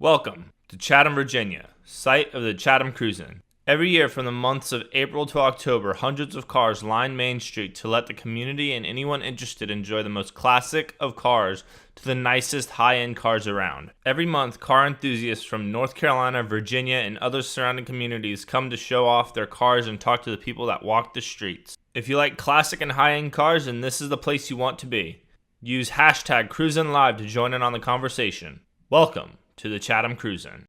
Welcome to Chatham, Virginia, site of the Chatham Cruise-In. Every year from the months of April to October, hundreds of cars line Main Street to let the community and anyone interested enjoy the most classic of cars to the nicest high-end cars around. Every month, car enthusiasts from North Carolina, Virginia, and other surrounding communities come to show off their cars and talk to the people that walk the streets. If you like classic and high-end cars, then this is the place you want to be. Use hashtag CruisinLive to join in on the conversation. Welcome to the Chatham Cruise-In.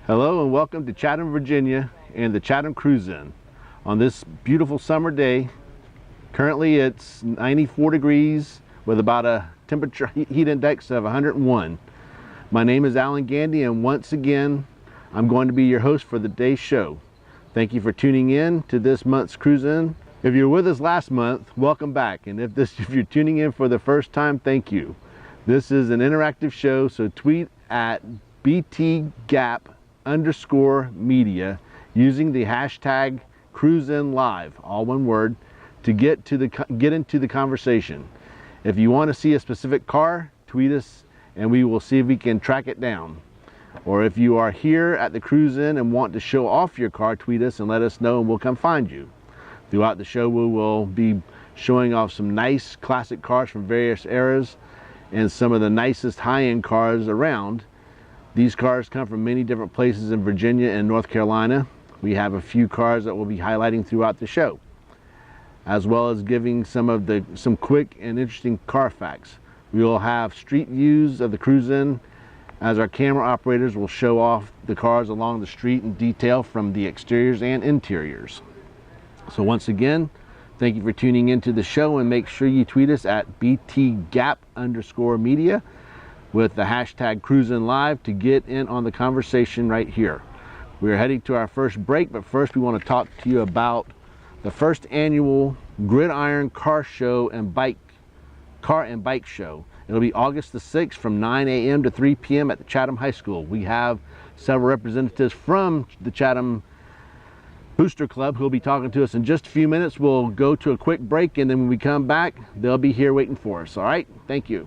Hello and welcome to Chatham, Virginia and the Chatham Cruise-In. On this beautiful summer day, currently it's 94 degrees with about a temperature heat index of 101. My name is Alan Gandy, and once again I'm going to be your host for the day's show. Thank you for tuning in to this month's Cruise-In. If you were with us last month, welcome back, and if you're tuning in for the first time, thank you. This is an interactive show, so tweet at BTGAP_media using the hashtag CruisinLive, all one word, to get into the conversation. If you want to see a specific car, tweet us and we will see if we can track it down. Or if you are here at the Cruise-In and want to show off your car, tweet us and let us know and we'll come find you. Throughout the show we will be showing off some nice classic cars from various eras and some of the nicest high-end cars around. These cars come from many different places in Virginia and North Carolina. We have a few cars that we'll be highlighting throughout the show, as well as giving some quick and interesting car facts. We will have street views of the Cruise-In as our camera operators will show off the cars along the street in detail from the exteriors and interiors. So once again, thank you for tuning into the show, and make sure you tweet us at BTGAP_media with the hashtag CruisinLive to get in on the conversation right here. We're heading to our first break, but first we want to talk to you about the first annual Gridiron Car and Bike Show. It'll be August the 6th from 9 a.m. to 3 p.m. at the Chatham High School. We have several representatives from the Chatham Booster Club who will be talking to us in just a few minutes. We'll go to a quick break, and then when we come back, they'll be here waiting for us. All right, thank you.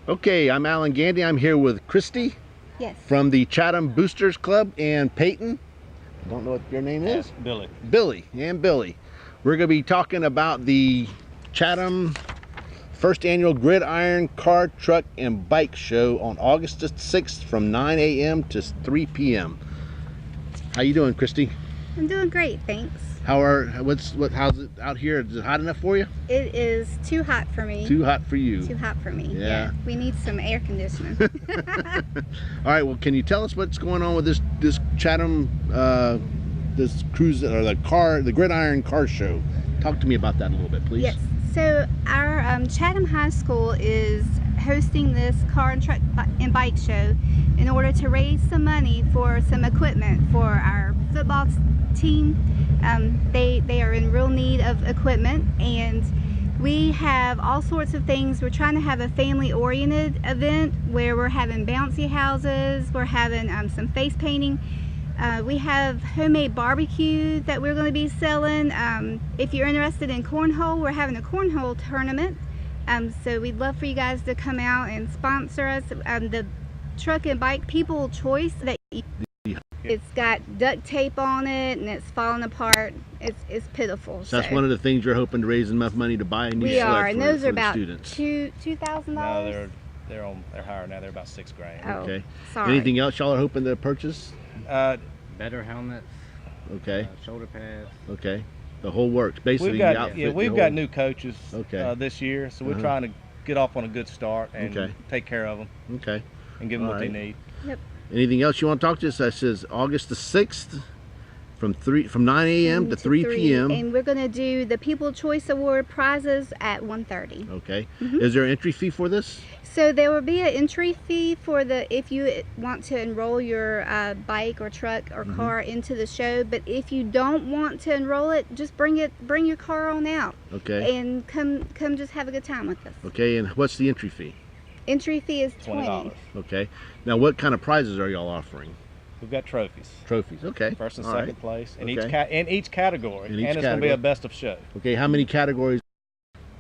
Okay, I'm Alan Gandy. I'm here with Christy Yes. from the Chatham Boosters Club and Peyton. I don't know what your name is. Billy. Billy and Billy. We're going to be talking about the Chatham first annual Gridiron Car, Truck, and Bike Show on August the 6th from 9 a.m. to 3 p.m. How you doing, Christy? I'm doing great, thanks. How's it out here? Is it hot enough for you? It is too hot for me. Too hot for you. Too hot for me. Yeah. We need some air conditioning. All right. Well, can you tell us what's going on with this Chatham this cruise or the Gridiron Car Show? Talk to me about that a little bit, please. Yes. So our Chatham High School is hosting this car and truck and bike show in order to raise some money for some equipment for our football team. They are in real need of equipment, and we have all sorts of things. We're trying to have a family-oriented event where we're having bouncy houses, we're having some face painting. We have homemade barbecue that we're going to be selling. If you're interested in cornhole, we're having a cornhole tournament. So we'd love for you guys to come out and sponsor us. The truck and bike people choice that it's got duct tape on it and it's falling apart. It's pitiful. So that's one of the things you're hoping to raise enough money to buy a new sled for, and those are about students. $2,000. No, they're higher now. They're about $6,000. Oh, okay. sorry. Anything else y'all are hoping to purchase? Better helmets. Okay. Shoulder pads. Okay. The whole works. Basically, We've the got outfit, we've got new coaches this year, so we're Uh-huh. trying to get off on a good start and Okay. take care of them Okay. and give them All what right. they need. Yep. Anything else you want to talk to us? That says August the 6th from 9 a.m. to 3 p.m. And we're going to do the People Choice Award prizes at 1:30. Okay. Mhm. Is there an entry fee for this? So there will be an entry fee for if you want to enroll your bike or truck or Mm-hmm. car into the show. But if you don't want to enroll it, just bring your car on out. Okay. And come just have a good time with us. Okay. And what's the entry fee? Entry fee is $20. Okay. Now, what kind of prizes are y'all offering? We've got trophies. Trophies. Okay. First and All second right. place in Okay. each category, In each and it's going to be category. a best of show. Okay. How many categories?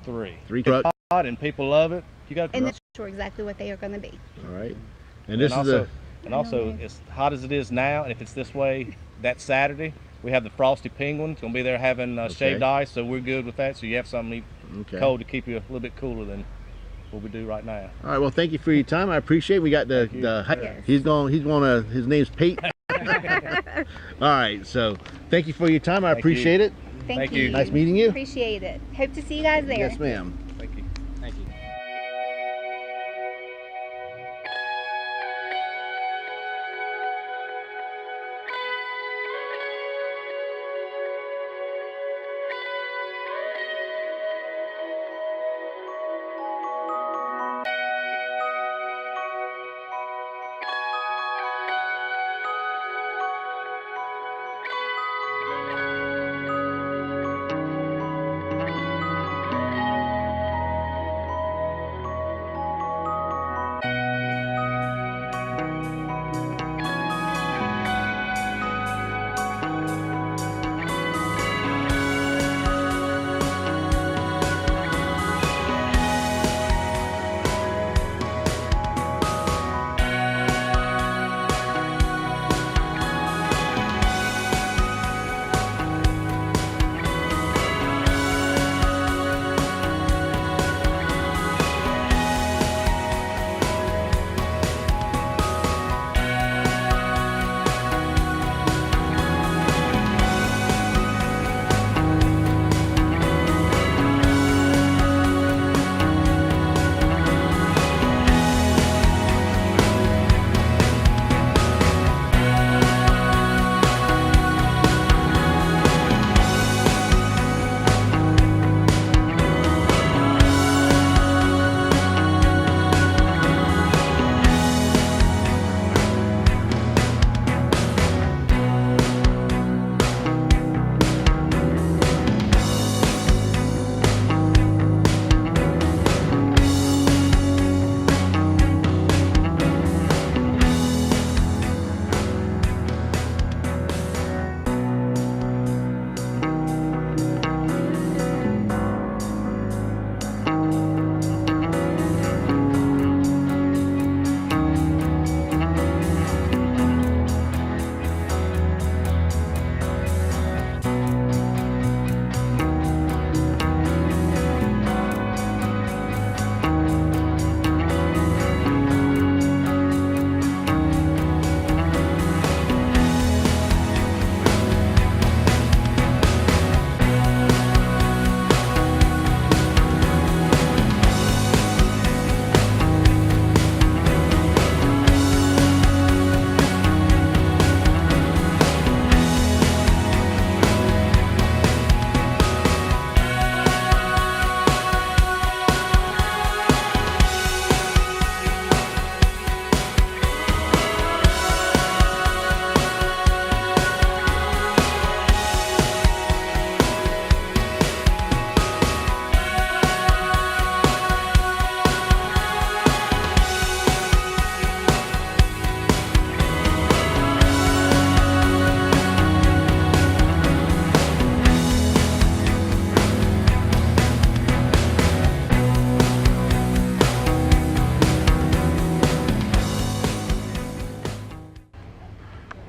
3. 3 truck. Hot and people love it. You got And not sure exactly what they are going to be. All right. And this is a. And also, as hot as it is now, and if it's this way that Saturday, we have the Frosty Penguin. It's going to be there having shaved ice, so we're good with that. So you have something cold to keep you a little bit cooler than what we do right now. All right. Well, thank you for your time. I appreciate it. We got the Yes. He's going. His name's Pete. All right. So thank you for your time. I appreciate it. Thank you. you. Nice meeting you. Appreciate it. Hope to see you guys there. Yes, ma'am. Thank you. Thank you.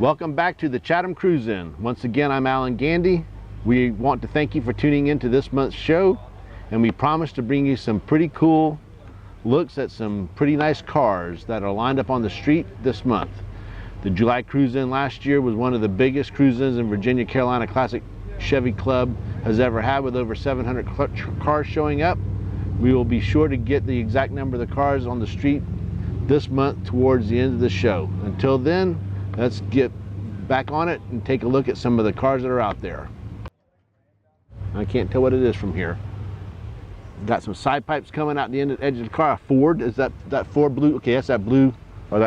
Welcome back to the Chatham Cruise-In. Once again, I'm Alan Gandy. We want to thank you for tuning in to this month's show, and we promise to bring you some pretty cool looks at some pretty nice cars that are lined up on the street this month. The July Cruise-In last year was one of the biggest cruise-ins in Virginia Carolina Classic Chevy Club has ever had, with over 700 cars showing up. We will be sure to get the exact number of the cars on the street this month towards the end of the show. Until then, let's get back on it and take a look at some of the cars that are out there. I can't tell what it is from here. Got some side pipes coming out the edge of the car. A Ford, is that Ford blue? Okay, that's that blue, or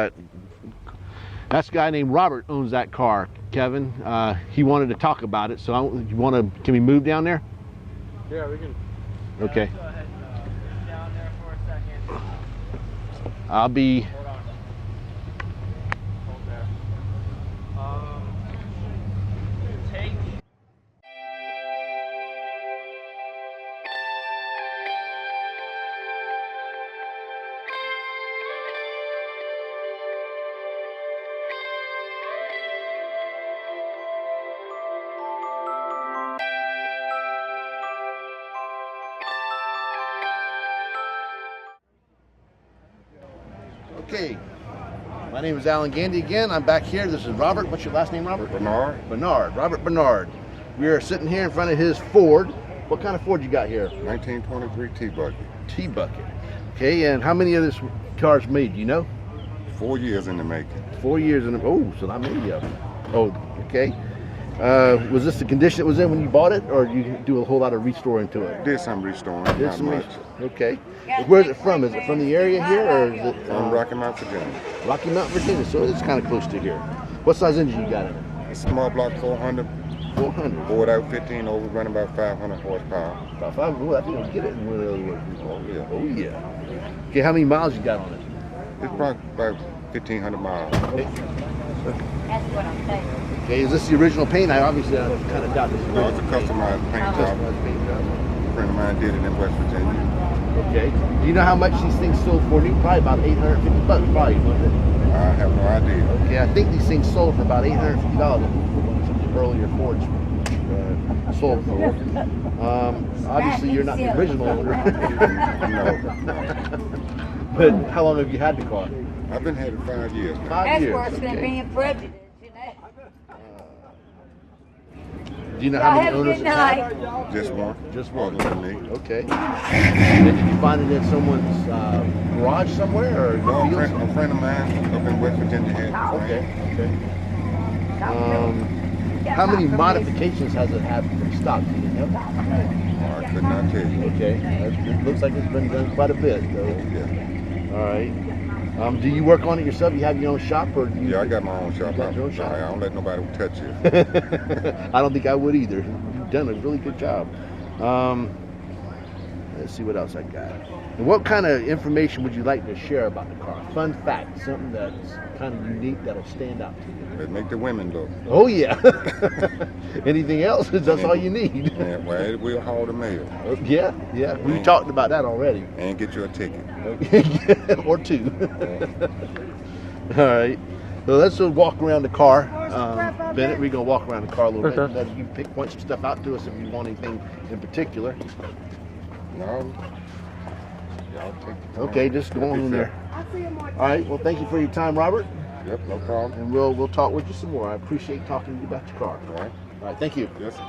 that's a guy named Robert owns that car, Kevin. He wanted to talk about it, so can we move down there? Yeah, we can. Okay. Go ahead and move down there for a second. I'll be. Hold on. Hold there. Take. Okay. My name is Alan Gandy again. I'm back here. This is Robert. What's your last name, Robert? Bernard. Bernard. Robert Bernard. We are sitting here in front of his Ford. What kind of Ford you got here? 1923 T-Bucket. T-Bucket. Okay, and how many of this cars made, do you know? 4 years in the making. 4 years in the, oh, so not many of them. Oh, okay. Was this the condition it was in when you bought it, or did you do a whole lot of restoring to it? Did some restoring, Did not some much. Okay. Where's it from? Is it from the area here, or is it From Rocky Mount, Virginia. Rocky Mount, Virginia? So it's kind of close to here. What size engine you got in it? It's a small block 400, 400. bored out 15 over, running about 500 horsepower. About 5. Oh, I think I'll get it in one of those words. Oh, yeah. Oh, yeah. Okay, how many miles you got on it? It's probably about 1,500 miles. Okay. That's what I'm saying. Okay, is this the original paint? I kind of doubt this. No, it's a customized paint job. Customized paint job. A friend of mine did it in West Virginia. Okay. Do you know how much these things sold for new? Probably about $850, probably, wasn't it? I have no idea. Okay, I think these things sold for about $850 when some of the earlier Fords sold for. Obviously, you're not the original owner. No. But how long have you had the car? I've been had it 5 years now. 5 That's years. worse than Okay. being prejudiced, you know. Do you know Y'all how many have a owners good it's had? night. Just one. Just one. Other than me. Okay. And did you find it in someone's garage somewhere, or No, field a friend of mine up in West Virginia had it. Okay. How many modifications has it had from stock? Do you know? Oh, I could not tell you. Okay. It looks like it's been done quite a bit, though. Yeah. All right. Do you work on it yourself? You have your own shop, or do you? Yeah, I got my own shop. You got your own shop? I don't let nobody touch it. I don't think I would either. You've done a really good job. Let's see what else I got. And what kind of information would you like to share about the car? Fun fact, something that's kind of unique that'll stand out to you. It make the women look. Oh yeah. Anything else? That's all you need. Yeah, well, it will haul the mail Yeah. We talked about that already. and get you a ticket. Or two. All right. So let's walk around the car. Bennett, we're going to walk around the car a little bit. Let you point some stuff out to us if you want anything in particular. No. Y'all take the time. Okay, just go on in there. All right. Well, thank you for your time, Robert. Yep, no problem. And we'll talk with you some more. I appreciate talking to you about your car. All right. All right. Thank you. Yes, sir.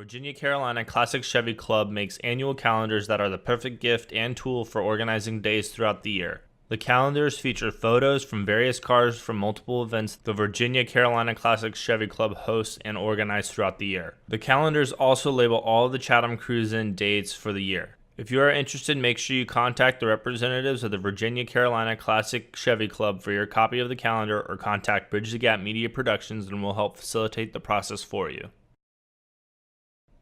Virginia Carolina Classic Chevy Club makes annual calendars that are the perfect gift and tool for organizing days throughout the year. The calendars feature photos from various cars from multiple events the Virginia Carolina Classic Chevy Club hosts and organizes throughout the year. The calendars also label all of the Chatham Cruisin' dates for the year. If you are interested, make sure you contact the representatives of the Virginia Carolina Classic Chevy Club for your copy of the calendar, or contact Bridge the Gap Media Productions and we'll help facilitate the process for you.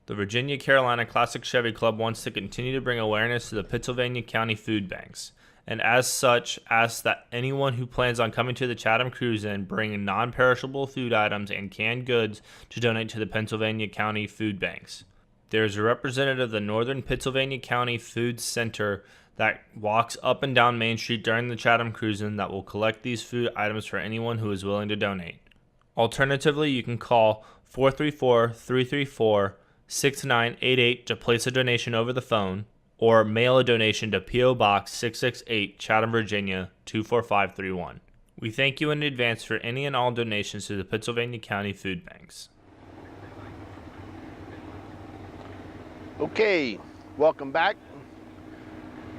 The Virginia Carolina Classic Chevy Club wants to continue to bring awareness to the Pittsylvania County food banks, and as such asks that anyone who plans on coming to the Chatham Cruisin' bring non-perishable food items and canned goods to donate to the Pennsylvania County food banks. There is a representative of the Northern Pennsylvania County Food Center that walks up and down Main Street during the Chatham Cruisin' that will collect these food items for anyone who is willing to donate. Alternatively, you can call 434-334-6988 to place a donation over the phone, or mail a donation to P.O. Box 668, Chatham, Virginia 24531. We thank you in advance for any and all donations to the Pennsylvania County Food Banks. Okay, welcome back.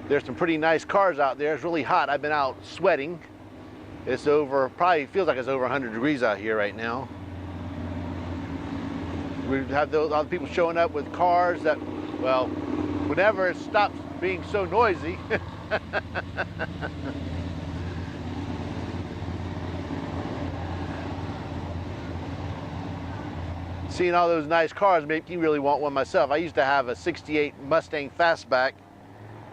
There's some pretty nice cars out there. It's really hot. I've been out sweating. It's probably feels like it's over 100 degrees out here right now. We have other people showing up with cars that, well, whenever it stops being so noisy. Seeing all those nice cars make me really want one myself. I used to have a 68 Mustang Fastback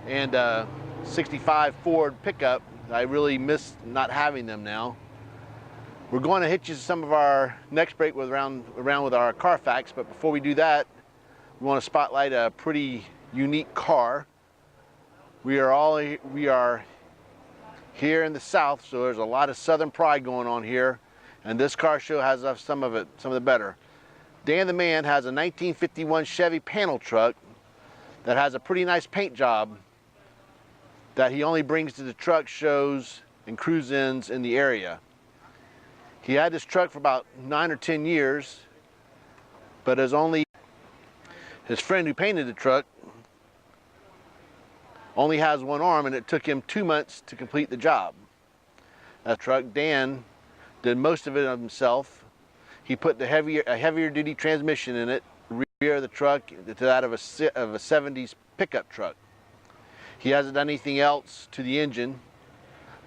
and a 65 Ford pickup. I really miss not having them now. We're going to hit you some of our next break around with our car facts, but before we do that, we want to spotlight a pretty unique car. We are here in the South, so there's a lot of Southern pride going on here, and this car show has some of the better. Dan the Man has a 1951 Chevy panel truck that has a pretty nice paint job that he only brings to the truck shows and cruise-ins in the area. He had this truck for about 9 or 10 years, but his friend who painted the truck only has one arm, and it took him 2 months to complete the job. That truck, Dan did most of it himself. He put a heavier duty transmission in it, rear of the truck, to that of a 70s pickup truck. He hasn't done anything else to the engine,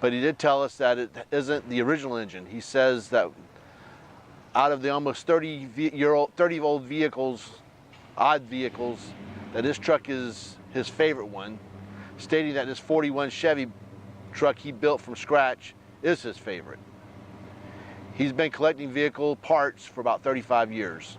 but he did tell us that it isn't the original engine. He says that out of the almost 30-old vehicles, odd vehicles, that this truck is his favorite one, stating that this 41 Chevy truck he built from scratch is his favorite. He's been collecting vehicle parts for about 35 years.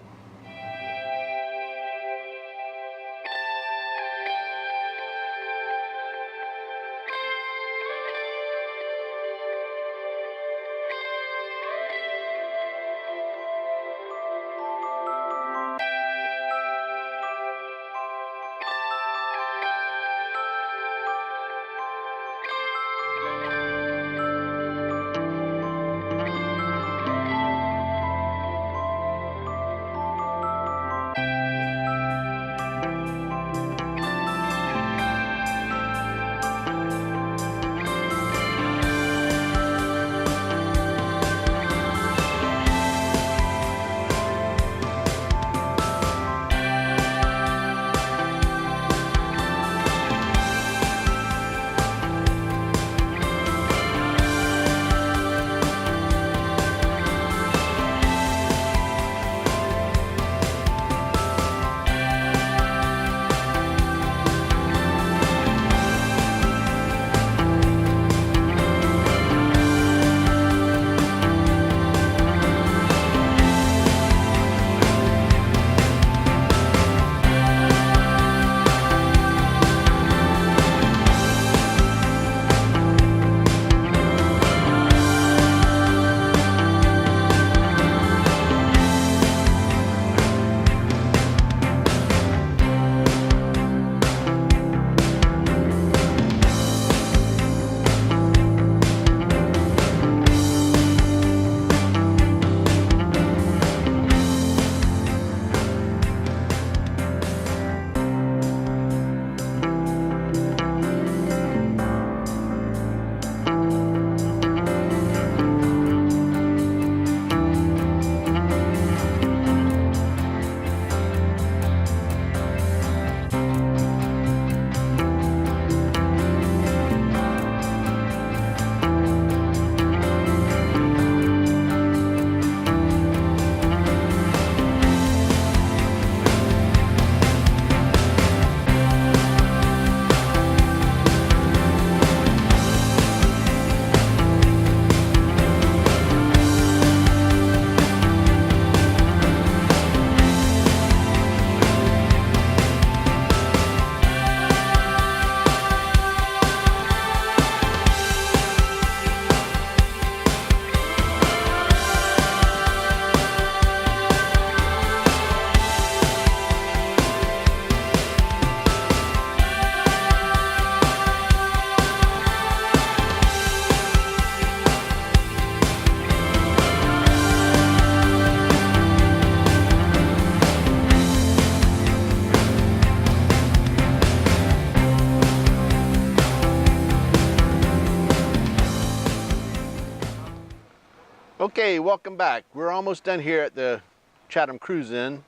Okay, welcome back. We're almost done here at the Chatham Cruise Inn.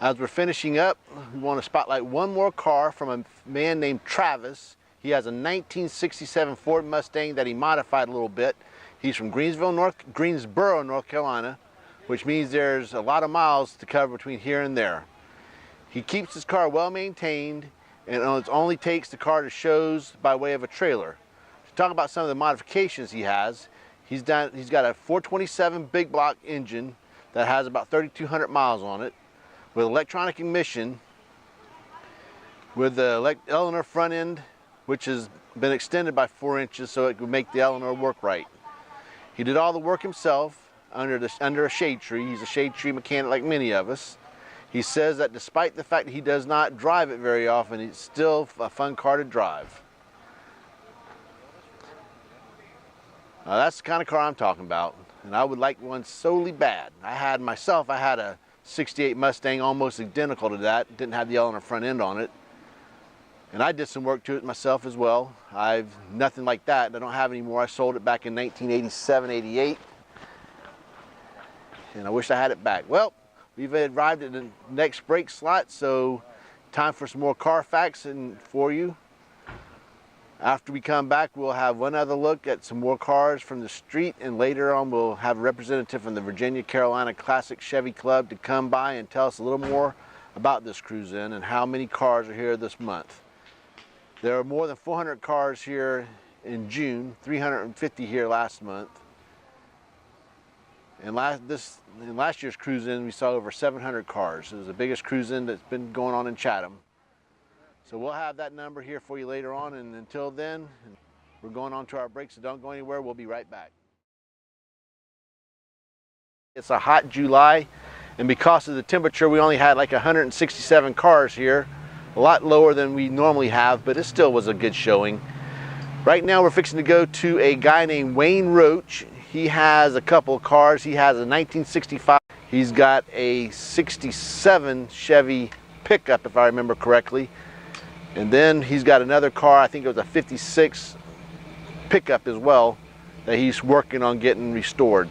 As we're finishing up, we want to spotlight one more car from a man named Travis. He has a 1967 Ford Mustang that he modified a little bit. He's from Greensboro, North Carolina, which means there's a lot of miles to cover between here and there. He keeps his car well maintained, and it only takes the car to shows by way of a trailer. To talk about some of the modifications he has, he's got a 427 big block engine that has about 3,200 miles on it, with electronic ignition, with the Eleanor front end, which has been extended by 4 inches so it would make the Eleanor work right. He did all the work himself under a shade tree. He's a shade tree mechanic like many of us. He says that despite the fact that he does not drive it very often, it's still a fun car to drive. That's the kind of car I'm talking about, and I would like one solely bad. I had a 68 Mustang almost identical to that. Didn't have the Eleanor front end on it, and I did some work to it myself as well. I've nothing like that. I don't have any more. I sold it back in 1987, 88, and I wish I had it back. Well, we've arrived at the next break slot, so time for some more car facts for you. After we come back, we'll have one other look at some more cars from the street, and later on we'll have a representative from the Virginia Carolina Classic Chevy Club to come by and tell us a little more about this cruise in and how many cars are here this month. There are more than 400 cars here in June, 350 here last month. And in last year's cruise in, we saw over 700 cars. It was the biggest cruise in that's been going on in Chatham. So we'll have that number here for you later on, and until then, we're going on to our break, so don't go anywhere. We'll be right back. It's a hot July, and because of the temperature, we only had like 167 cars here, a lot lower than we normally have, but it still was a good showing. Right now, we're fixing to go to a guy named Wayne Roach. He has a couple of cars. He has a 1965. He's got a 67 Chevy pickup, if I remember correctly. And then he's got another car, I think it was a 56 pickup as well, that he's working on getting restored.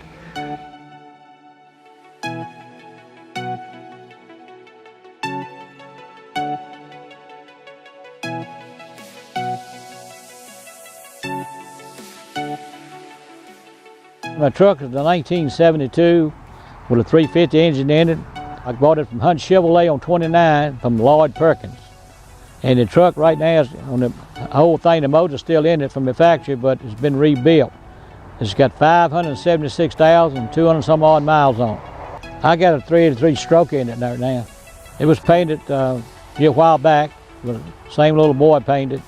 My truck is a 1972 with a 350 engine in it. I bought it from Hunt Chevrolet on 29 from Lloyd Perkins. And the truck right now is on the whole thing, the motor's still in it from the factory, but it's been rebuilt. It's got 576,200 some odd miles on it. I got a 383 stroke in it right now. It was painted a while back. The same little boy painted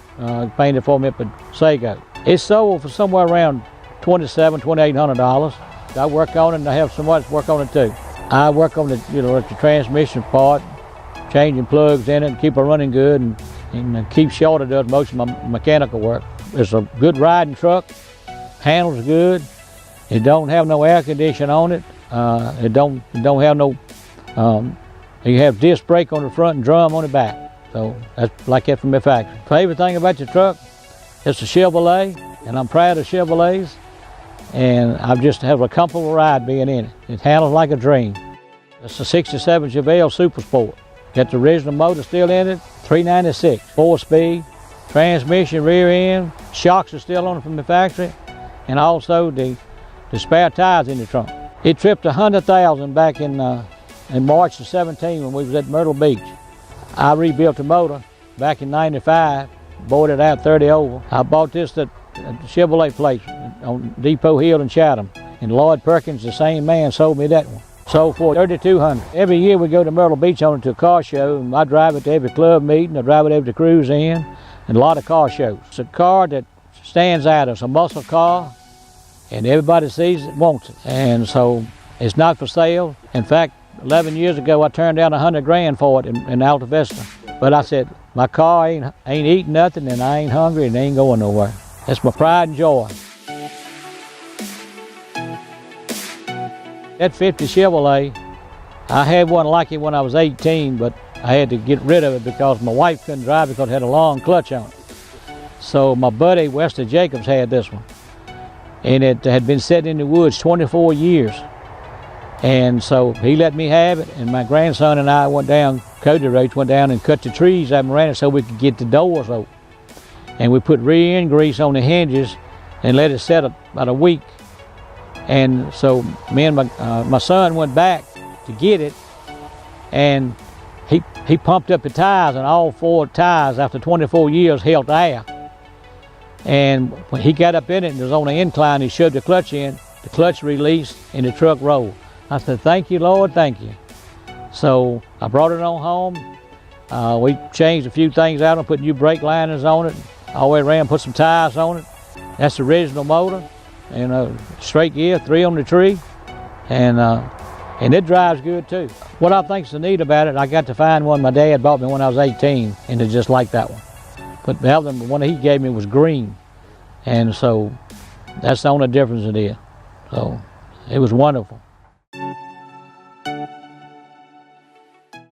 for me up at Sago. It's sold for somewhere around $2,700, $2,800. I work on it, and I have somebody work on it too. I work on the the transmission part, changing plugs in it, and keep it running good, and Keith Shorter does most of my mechanical work. It's a good riding truck, handles good. It don't have no air conditioning on it. It don't have no. You have disc brake on the front and drum on the back. So that's like that from the factory. Favorite thing about the truck, it's a Chevrolet, and I'm proud of Chevrolets. And I just have a comfortable ride being in it. It handles like a dream. It's a 67 Chevelle Super Sport. Got the original motor still in it, 396, 4-speed, transmission, rear end, shocks are still on it from the factory, and also the spare tires in the trunk. It tripped 100,000 back in March of 17 when we was at Myrtle Beach. I rebuilt the motor back in 95, bought it out 30 over. I bought this at the Chevrolet place on Depot Hill in Chatham, and Lloyd Perkins, the same man, sold me that one. Sold for $3,200. Every year we go to Myrtle Beach on it to a car show, and I drive it to every club meeting, I drive it every cruise in, and a lot of car shows. It's a car that stands out. It's a muscle car, and everybody sees it, wants it. And so it's not for sale. In fact, 11 years ago I turned down $100,000 for it in Alta Vista. But I said, my car ain't eating nothing, and I ain't hungry, and it ain't going nowhere. That's my pride and joy. That 50 Chevrolet, I had one like it when I was 18, but I had to get rid of it because my wife couldn't drive it because it had a long clutch on it. So my buddy Wester Jacobs had this one. and it had been sitting in the woods 24 years. And so he let me have it, and my grandson and I went down, Cody Roach went down and cut the trees up and ran it so we could get the doors open. And we put rear end grease on the hinges and let it set about a week. And so me and my son went back to get it, and he pumped up the tires, and all 4 tires after 24 years held air. And when he got up in it and it was on the incline, he shoved the clutch in, the clutch released, and the truck rolled. I said, thank you, Lord, thank you. So I brought it on home. We changed a few things out and put new brake liners on it, all the way around, put some tires on it. That's the original motor, and straight gear, 3 on the tree, and it drives good too. What I think's so neat about it, I got to find one my dad bought me when I was 18, and it's just like that one. But the other one he gave me was green, and so that's the only difference it is. So it was wonderful.